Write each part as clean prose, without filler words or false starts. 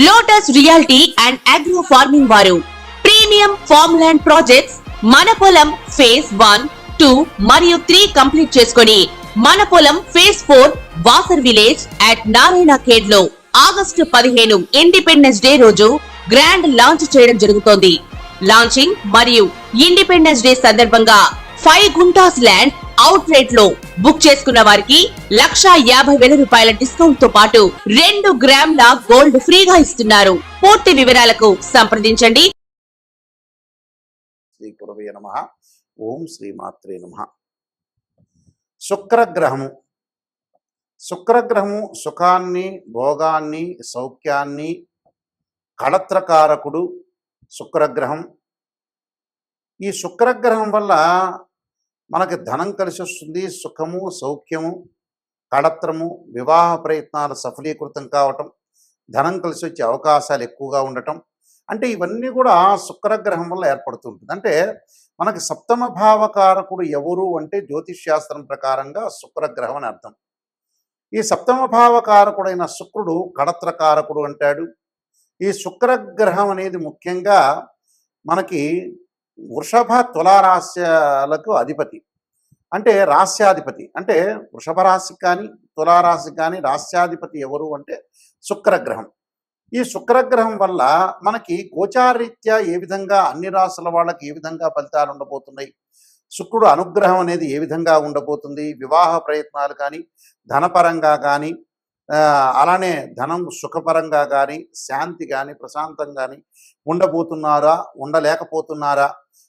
Lotus reality and agro farming వారు premium farm land projects మన పొలం ఫేజ్ 1, 2 మరియు 3 కంప్లీట్ చేసుకొని మన పొలం phase 4 Wasar village at Narayana Khed లో ఆగస్టు 15 ఇండిపెండెన్స్ డే రోజు గ్రాండ్ లాంచ్ చేయడం జరుగుతోంది. లాంచింగ్ మరియు ఇండిపెండెన్స్ డే సందర్భంగా 5 గుంటాస్ ల్యాండ్ అవుట్ రేట్ లో బుక్ చేసుకున్న వారికి 1,50,000 రూపాయల డిస్కౌంట్ తో పాటు 2 గ్రాముల గోల్డ్ ఫ్రీగా ఇస్తున్నారు. పూర్తి వివరాలకు సంప్రదించండి. శ్రీ గురవే నమః. ఓం శ్రీమాత్రే నమః. శుక్రగ్రహము సుఖాన్ని, భోగాన్ని, సౌఖ్యాన్ని కళత్రకారకుడు శుక్రగ్రహం. ఈ శుక్రగ్రహం వల్ల మనకి ధనం కలిసి వస్తుంది. సుఖము, సౌఖ్యము, కళత్రము, వివాహ ప్రయత్నాలు సఫలీకృతం కావటం, ధనం కలిసి వచ్చే అవకాశాలు ఎక్కువగా ఉండటం, అంటే ఇవన్నీ కూడా శుక్రగ్రహం వల్ల ఏర్పడుతుంటుంది. అంటే మనకి సప్తమ భావకారకుడు ఎవరు అంటే జ్యోతిష్ శాస్త్రం ప్రకారంగా శుక్రగ్రహం అని అర్థం. ఈ సప్తమ భావకారకుడైన శుక్రుడు కళత్రకారకుడు అంటాడు. ఈ శుక్రగ్రహం అనేది ముఖ్యంగా మనకి వృషభ తులారాశ్యాలకు అధిపతి, అంటే రాస్యాధిపతి. అంటే వృషభ రాశికి కానీ తులారాశికి కానీ రాస్యాధిపతి ఎవరు అంటే శుక్రగ్రహం. ఈ శుక్రగ్రహం వల్ల మనకి గోచారరీత్యా ఏ విధంగా అన్ని రాశుల వాళ్ళకి ఏ విధంగా ఫలితాలు ఉండబోతున్నాయి, శుక్రుడు అనుగ్రహం అనేది ఏ విధంగా ఉండబోతుంది, వివాహ ప్రయత్నాలు కానీ ధనపరంగా కానీ అలానే ధనం సుఖపరంగా కానీ శాంతి కానీ ప్రశాంతం కానీ ఉండబోతున్నారా, ఉండలేకపోతున్నారా,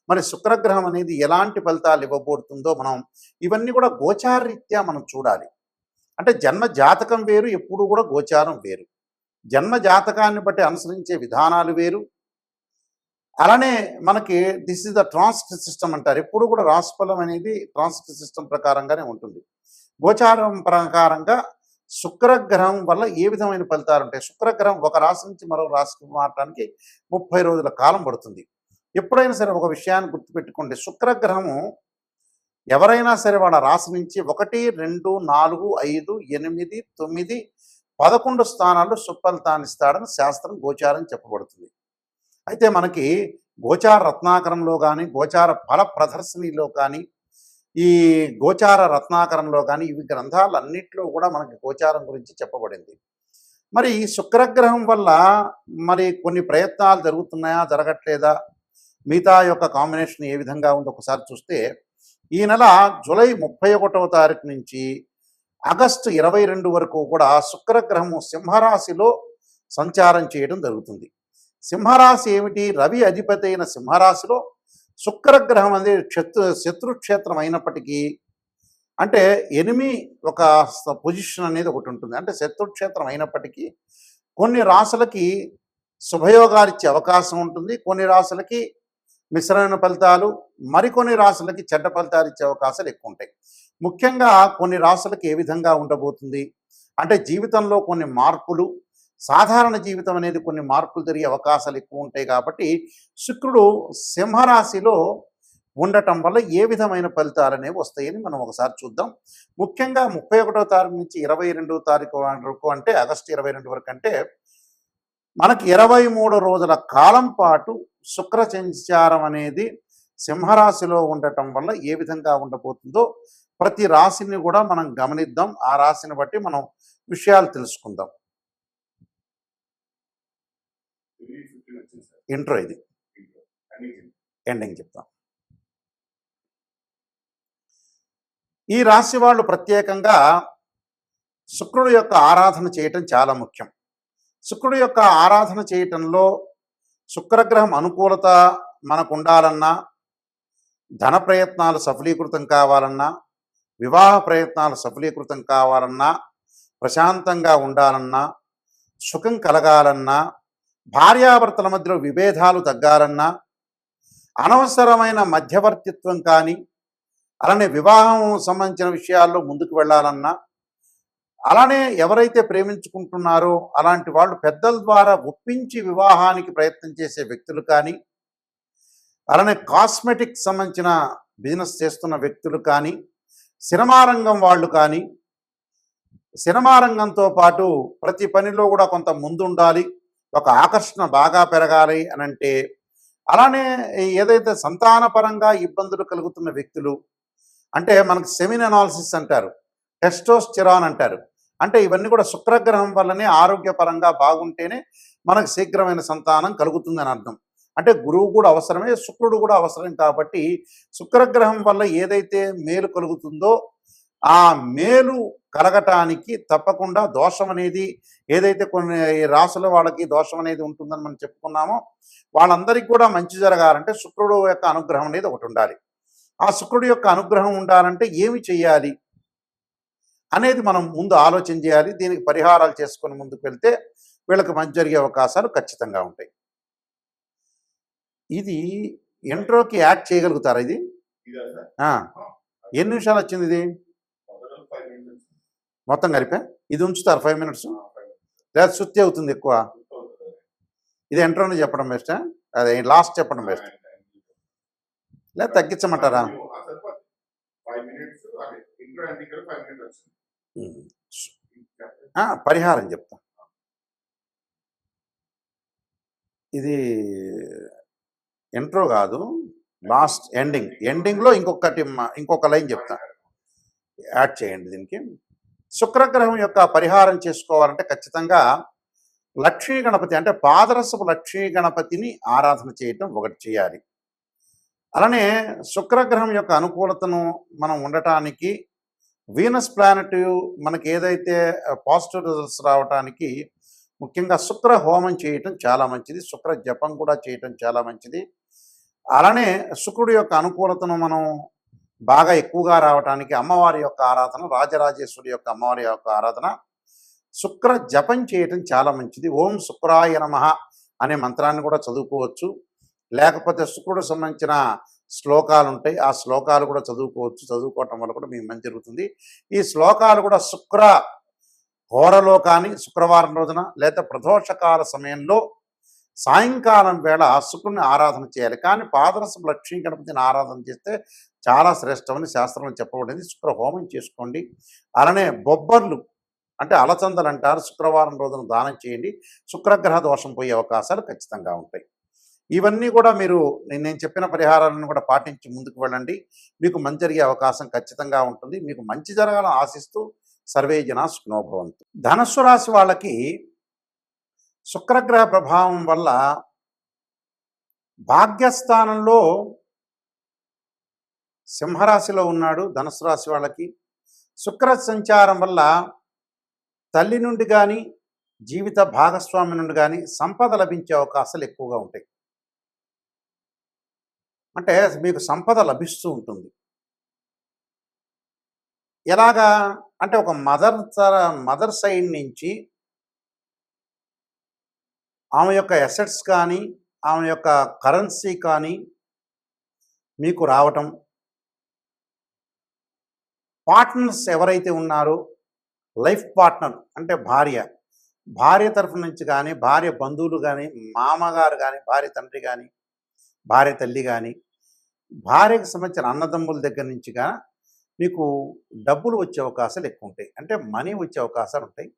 మరి శుక్రగ్రహం అనేది ఎలాంటి ఫలితాలు ఇవ్వబోతుందో మనం ఇవన్నీ కూడా గోచారరీత్యా మనం చూడాలి. అంటే జన్మ జాతకం వేరు, ఎప్పుడు కూడా గోచారం వేరు. జన్మ జాతకాన్ని బట్టి అనుసరించే విధానాలు వేరు. అలానే మనకి this is the transit system అంటారు. ఎప్పుడు కూడా రాశిఫలం అనేది ట్రాన్సిట్ సిస్టమ్ ప్రకారంగానే ఉంటుంది. గోచారం ప్రకారంగా శుక్రగ్రహం వల్ల ఏ విధమైన ఫలితాలు ఉంటాయి. శుక్రగ్రహం ఒక రాశి నుంచి మరో రాశికి మారడానికి 30 రోజుల కాలం పడుతుంది. ఎప్పుడైనా సరే ఒక విషయాన్ని గుర్తుపెట్టుకోండి, శుక్రగ్రహము ఎవరైనా సరే వాళ్ళ రాశి నుంచి 1, 2, 4, 5, 8, 9, 11 స్థానాల్లో సుఫలితాన్ని ఇస్తాడని శాస్త్రం గోచారం చెప్పబడుతుంది. అయితే మనకి గోచార రత్నాకరంలో కానీ గోచార ఫల ప్రదర్శనలో కానీ ఈ గోచార రత్నాకరంలో కానీ ఇవి గ్రంథాలన్నింటిలో కూడా మనకి గోచారం గురించి చెప్పబడింది. మరి ఈ శుక్రగ్రహం వల్ల మరి కొన్ని ప్రయత్నాలు జరుగుతున్నాయా, జరగట్లేదా, మిగతా యొక్క కాంబినేషన్ ఏ విధంగా ఉందో ఒకసారి చూస్తే ఈ నెల జూలై 31వ తారీఖు నుంచి ఆగస్టు 22 వరకు కూడా శుక్రగ్రహము సింహరాశిలో సంచారం చేయడం జరుగుతుంది. సింహరాశి ఏమిటి? రవి అధిపతి అయిన సింహరాశిలో శుక్రగ్రహం అనేది శత్రుక్షేత్రం అయినప్పటికీ, అంటే ఎనిమి ఒక పొజిషన్ అనేది ఒకటి ఉంటుంది. అంటే శత్రుక్షేత్రం అయినప్పటికీ కొన్ని రాశులకి శుభయోగాలు ఇచ్చే అవకాశం ఉంటుంది, కొన్ని రాశులకి మిశ్రమైన ఫలితాలు, మరికొన్ని రాశులకి చెడ్డ ఫలితాలు ఇచ్చే అవకాశాలు ఎక్కువ ఉంటాయి. ముఖ్యంగా కొన్ని రాశులకి ఏ విధంగా ఉండబోతుంది అంటే జీవితంలో కొన్ని మార్పులు, సాధారణ జీవితం అనేది కొన్ని మార్పులు జరిగే అవకాశాలు ఎక్కువ ఉంటాయి. కాబట్టి శుక్రుడు సింహరాశిలో ఉండటం వల్ల ఏ విధమైన ఫలితాలు అనేవి వస్తాయని మనం ఒకసారి చూద్దాం. ముఖ్యంగా 31వ తారీఖు నుంచి 22వ తారీఖు వరకు, అంటే ఆగస్టు 22 వరకు, అంటే మనకి 23 రోజుల కాలం పాటు శుక్ర సంచారం అనేది సింహరాశిలో ఉండటం వల్ల ఏ విధంగా ఉండబోతుందో ప్రతి రాశిని కూడా మనం గమనిద్దాం. ఆ రాశిని బట్టి మనం విషయాలు తెలుసుకుందాం. ఇంట్రో ఇది, ఎండింగ్ చెప్తాం. ఈ రాశి వాళ్ళు ప్రత్యేకంగా శుక్రుడు యొక్క ఆరాధన చేయటం చాలా ముఖ్యం. శుక్రుడు యొక్క ఆరాధన చేయటంలో శుక్రగ్రహం అనుకూలత మనకు ఉండాలన్నా, ధన ప్రయత్నాలు సఫలీకృతం కావాలన్నా, వివాహ ప్రయత్నాలు సఫలీకృతం కావాలన్నా, ప్రశాంతంగా ఉండాలన్నా, సుఖం కలగాలన్నా, భార్యాభర్తల మధ్యలో విభేదాలు తగ్గాలన్నా, అనవసరమైన మధ్యవర్తిత్వం కానీ, అలానే వివాహం సంబంధించిన విషయాల్లో ముందుకు వెళ్ళాలన్నా, అలానే ఎవరైతే ప్రేమించుకుంటున్నారో అలాంటి వాళ్ళు పెద్దల ద్వారా ఒప్పించి వివాహానికి ప్రయత్నం చేసే వ్యక్తులు కానీ, అలానే కాస్మెటిక్స్ సంబంధించిన బిజినెస్ చేస్తున్న వ్యక్తులు కానీ, సినిమా రంగం వాళ్ళు కానీ, సినిమా రంగంతో పాటు ప్రతి పనిలో కూడా కొంత ముందుండాలి, ఒక ఆకర్షణ బాగా పెరగాలి అని అంటే, అలానే ఏదైతే సంతానపరంగా ఇబ్బందులు కలుగుతున్న వ్యక్తులు, అంటే మనకు సెమిన్ అనాలిసిస్ అంటారు, టెస్టోస్టెరాన్ అంటారు. అంటే ఇవన్నీ కూడా శుక్రగ్రహం వల్లనే ఆరోగ్యపరంగా బాగుంటేనే మనకు శీఘ్రమైన సంతానం కలుగుతుందని అర్థం. అంటే గురువు కూడా అవసరమే, శుక్రుడు కూడా అవసరం కాబట్టి శుక్రగ్రహం వల్ల ఏదైతే మేలు కలుగుతుందో ఆ మేలు కలగటానికి తప్పకుండా దోషం అనేది, ఏదైతే కొన్ని రాసుల వాళ్ళకి దోషం అనేది ఉంటుందని మనం చెప్పుకున్నామో, వాళ్ళందరికీ కూడా మంచి జరగాలంటే శుక్రుడు యొక్క అనుగ్రహం అనేది ఒకటి ఉండాలి. ఆ శుక్రుడి యొక్క అనుగ్రహం ఉండాలంటే ఏమి చేయాలి అనేది మనం ముందు ఆలోచన చేయాలి. దీనికి పరిహారాలు చేసుకొని ముందుకు వెళ్తే వీళ్ళకి మంచి జరిగే అవకాశాలు ఖచ్చితంగా ఉంటాయి. ఇది ఇంట్రోకి యాడ్ చేయగలుగుతారా ఇది? ఆ, ఎన్ని నిమిషాలు వచ్చింది ఇది మొత్తం కలిపే? ఇది ఉంచుతారు 5 మినిట్స్ లేదా శుద్ధి అవుతుంది ఎక్కువ? ఇది ఎంట్రోని చెప్పడం బెస్టా, అదే లాస్ట్ చెప్పడం బెస్ట్ లేదా తగ్గించమంటారా? పరిహారం చెప్తా. ఇది ఇంట్రో కాదు, లాస్ట్ ఎండింగ్లో ఇంకొక లైన్ చెప్తా, యాడ్ చేయండి దీనికి. శుక్రగ్రహం యొక్క పరిహారం చేసుకోవాలంటే ఖచ్చితంగా లక్ష్మీ గణపతి అంటే పాదరసపు లక్ష్మీ గణపతిని ఆరాధన చేయటం ఒకటి చేయాలి. అలానే శుక్రగ్రహం యొక్క అనుకూలతను మనం ఉండటానికి వీనస్ ప్లానెట్ మనకి ఏదైతే పాజిటివ్ రిజల్ట్స్ రావడానికి ముఖ్యంగా శుక్ర హోమం చేయటం చాలా మంచిది, శుక్ర జపం కూడా చేయటం చాలా మంచిది. అలానే శుక్రుడి యొక్క అనుకూలతను మనం బాగా ఎక్కువగా రావడానికి అమ్మవారి యొక్క ఆరాధన, రాజరాజేశ్వరి యొక్క అమ్మవారి యొక్క ఆరాధన, శుక్ర జపం చేయటం చాలా మంచిది. ఓం శుక్రాయ నమః అనే మంత్రాన్ని కూడా చదువుకోవచ్చు, లేకపోతే శుక్రుడు సంబంధించిన శ్లోకాలు ఉంటాయి, ఆ శ్లోకాలు కూడా చదువుకోవచ్చు. చదువుకోవటం వల్ల కూడా మీకు మంచి జరుగుతుంది. ఈ శ్లోకాలు కూడా శుక్ర హోరలో కానీ శుక్రవారం రోజున లేదా ప్రదోషకాల సమయంలో సాయంకాలం వేళ శుక్రుని ఆరాధన చేయాలి. కానీ పాదరసపు లక్ష్మీ గణపతిని ఆరాధన చేస్తే చాలా శ్రేష్టమని శాస్త్రంలో చెప్పబడింది. శుక్ర హోమం చేసుకోండి. అలానే బొబ్బర్లు అంటే అలచందలు అంటారు, శుక్రవారం రోజున దానం చేయండి. శుక్రగ్రహ దోషం పోయే అవకాశాలు ఖచ్చితంగా ఉంటాయి. ఇవన్నీ కూడా మీరు నేను చెప్పిన పరిహారాలను కూడా పాటించి ముందుకు వెళ్ళండి, మీకు మంచి జరిగే అవకాశం ఖచ్చితంగా ఉంటుంది. మీకు మంచి జరగాలని ఆశిస్తూ సర్వే జనా సుఖినో భవంతు. ధనుస్సు రాశి వాళ్ళకి శుక్రగ్రహ ప్రభావం వల్ల భాగ్యస్థానంలో సింహరాశిలో ఉన్నాడు. ధనుస్సు రాశి వాళ్ళకి శుక్ర సంచారం వల్ల తల్లి నుండి కానీ జీవిత భాగస్వామి నుండి కానీ సంపద లభించే అవకాశాలు ఎక్కువగా ఉంటాయి. అంటే మీకు సంపద లభిస్తూ ఉంటుంది. ఎలాగా అంటే ఒక మదర్ సైడ్ నుంచి ఆమె యొక్క అసెట్స్ కానీ ఆమె యొక్క కరెన్సీ కానీ మీకు రావటం, పార్ట్నర్స్ ఎవరైతే ఉన్నారో లైఫ్ పార్ట్నర్ అంటే భార్య తరఫు నుంచి కానీ, భార్య బంధువులు కానీ, మామగారు కానీ, భార్య తండ్రి కానీ, భార్య తల్లి కానీ, భార్యకు సంబంధించిన అన్నదమ్ముల దగ్గర నుంచిగా మీకు డబ్బులు వచ్చే అవకాశాలు ఎక్కువ ఉంటాయి. అంటే మనీ వచ్చే అవకాశాలు ఉంటాయి.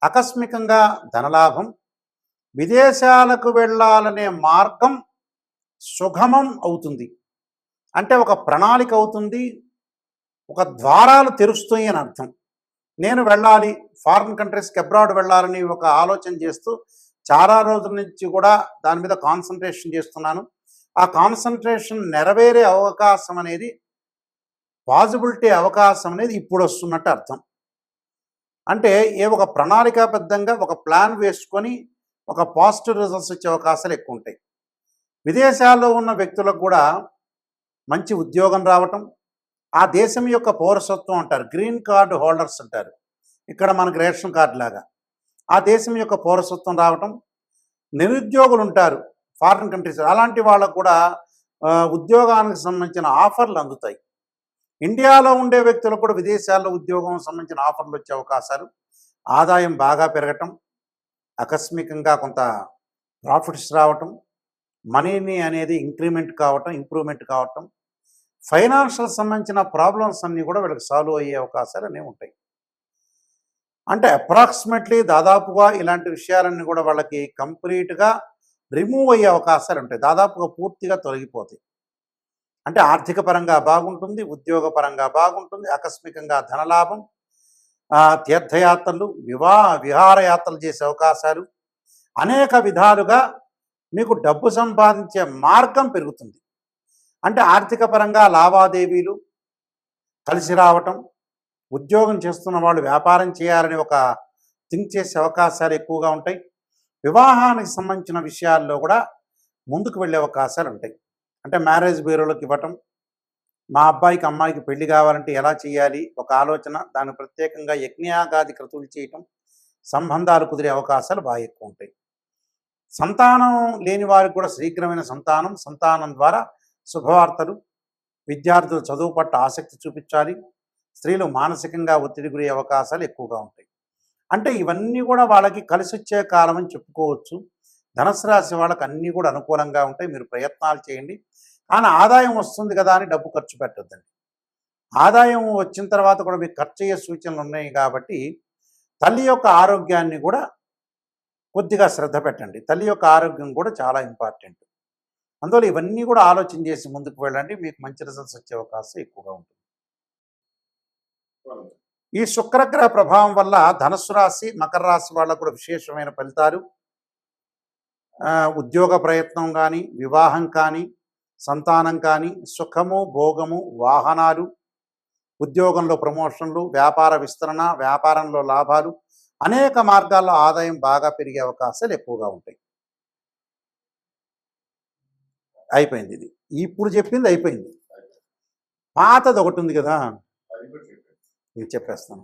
ఆకస్మికంగా ధనలాభం, విదేశాలకు వెళ్ళాలనే మార్గం సుగమం అవుతుంది. అంటే ఒక ప్రణాళిక అవుతుంది, ఒక ద్వారాలు తెరుస్తాయి అని అర్థం. నేను వెళ్ళాలి, ఫారిన్ కంట్రీస్కి అబ్రాడ్ వెళ్ళాలని ఒక ఆలోచన చేస్తూ చాలా రోజుల నుంచి కూడా దాని మీద కాన్సన్ట్రేషన్ చేస్తున్నాను. ఆ కాన్సన్ట్రేషన్ నెరవేరే అవకాశం అనేది, పాజిబిలిటీ అవకాశం అనేది ఇప్పుడు వస్తున్నట్టు అర్థం. అంటే ఒక ప్రణాళికాబద్ధంగా ఒక ప్లాన్ వేసుకొని ఒక పాజిటివ్ రిజల్ట్స్ వచ్చే అవకాశాలు ఎక్కువ ఉంటాయి. విదేశాల్లో ఉన్న వ్యక్తులకు కూడా మంచి ఉద్యోగం రావటం, ఆ దేశం యొక్క పౌరసత్వం అంటారు, గ్రీన్ కార్డు హోల్డర్స్ అంటారు, ఇక్కడ మనకు రేషన్ కార్డు లాగా ఆ దేశం యొక్క పౌరసత్వం రావటం, నిరుద్యోగులు ఉంటారు ఫారిన్ కంట్రీస్, అలాంటి వాళ్ళకు కూడా ఉద్యోగానికి సంబంధించిన ఆఫర్లు అందుతాయి. ఇండియాలో ఉండే వ్యక్తులకు కూడా విదేశాల్లో ఉద్యోగం సంబంధించిన ఆఫర్లు వచ్చే అవకాశాలు, ఆదాయం బాగా పెరగటం, ఆకస్మికంగా కొంత ప్రాఫిట్స్ రావటం, మనీని అనేది ఇంప్రూవ్మెంట్ కావటం, ఫైనాన్షియల్ సంబంధించిన ప్రాబ్లమ్స్ అన్నీ కూడా వీళ్ళకి సాల్వ్ అయ్యే అవకాశాలు అనేవి ఉంటాయి. అంటే అప్రాక్సిమేట్లీ దాదాపుగా ఇలాంటి విషయాలన్నీ కూడా వాళ్ళకి కంప్లీట్గా రిమూవ్ అయ్యే అవకాశాలు ఉంటాయి, దాదాపుగా పూర్తిగా తొలగిపోతాయి. అంటే ఆర్థిక పరంగా బాగుంటుంది, ఉద్యోగ పరంగా బాగుంటుంది, ఆకస్మికంగా ధనలాభం, తీర్థయాత్రలు, విహారయాత్రలు చేసే అవకాశాలు, అనేక విధాలుగా మీకు డబ్బు సంపాదించే మార్గం పెరుగుతుంది. అంటే ఆర్థిక పరంగా లావాదేవీలు కలిసి రావటం, ఉద్యోగం చేస్తున్న వాళ్ళు వ్యాపారం చేయాలని ఒక థింక్ చేసే అవకాశాలు ఎక్కువగా ఉంటాయి. వివాహానికి సంబంధించిన విషయాల్లో కూడా ముందుకు వెళ్ళే అవకాశాలు ఉంటాయి. అంటే మ్యారేజ్ బ్యూరోలోకి ఇవ్వటం, మా అబ్బాయికి అమ్మాయికి పెళ్లి కావాలంటే ఎలా చేయాలి ఒక ఆలోచన, దానికి ప్రత్యేకంగా యజ్ఞయాగాది క్రతువులు చేయటం, సంబంధాలు కుదిరే అవకాశాలు బాగా ఎక్కువ ఉంటాయి. సంతానం లేని వారికి కూడా శీఘ్రమైన సంతానం ద్వారా శుభవార్తలు, విద్యార్థులు చదువు పట్ల ఆసక్తి చూపించాలి, స్త్రీలు మానసికంగా ఒత్తిడి గురయ్యే అవకాశాలు ఎక్కువగా ఉంటాయి. అంటే ఇవన్నీ కూడా వాళ్ళకి కలిసి వచ్చే కాలం అని చెప్పుకోవచ్చు. ధనుసు రాశి వాళ్ళకి అన్నీ కూడా అనుకూలంగా ఉంటాయి, మీరు ప్రయత్నాలు చేయండి. కానీ ఆదాయం వస్తుంది కదా అని డబ్బు ఖర్చు పెట్టొద్దండి. ఆదాయం వచ్చిన తర్వాత కూడా మీకు ఖర్చు అయ్యే సూచనలు ఉన్నాయి కాబట్టి తల్లి యొక్క ఆరోగ్యాన్ని కూడా కొద్దిగా శ్రద్ధ పెట్టండి. తల్లి యొక్క ఆరోగ్యం కూడా చాలా ఇంపార్టెంట్. అందువల్ల ఇవన్నీ కూడా ఆలోచన చేసి ముందుకు వెళ్ళండి, మీకు మంచి రిజల్ట్స్ వచ్చే అవకాశం ఎక్కువగా ఉంటుంది. ఈ శుక్రగ్రహ ప్రభావం వల్ల ధనుస్సు రాశి, మకర రాశి వాళ్ళకు కూడా విశేషమైన ఫలితాలు. ఉద్యోగ ప్రయత్నం కానీ, వివాహం కానీ, సంతానం కానీ, సుఖము, భోగము, వాహనాలు, ఉద్యోగంలో ప్రమోషన్లు, వ్యాపార విస్తరణ, వ్యాపారంలో లాభాలు, అనేక మార్గాల్లో ఆదాయం బాగా పెరిగే అవకాశాలు ఎక్కువగా ఉంటాయి. అయిపోయింది ఇది, ఇప్పుడు చెప్పింది అయిపోయింది. పాతది ఒకటి ఉంది కదా, ఇది చెప్పేస్తాను.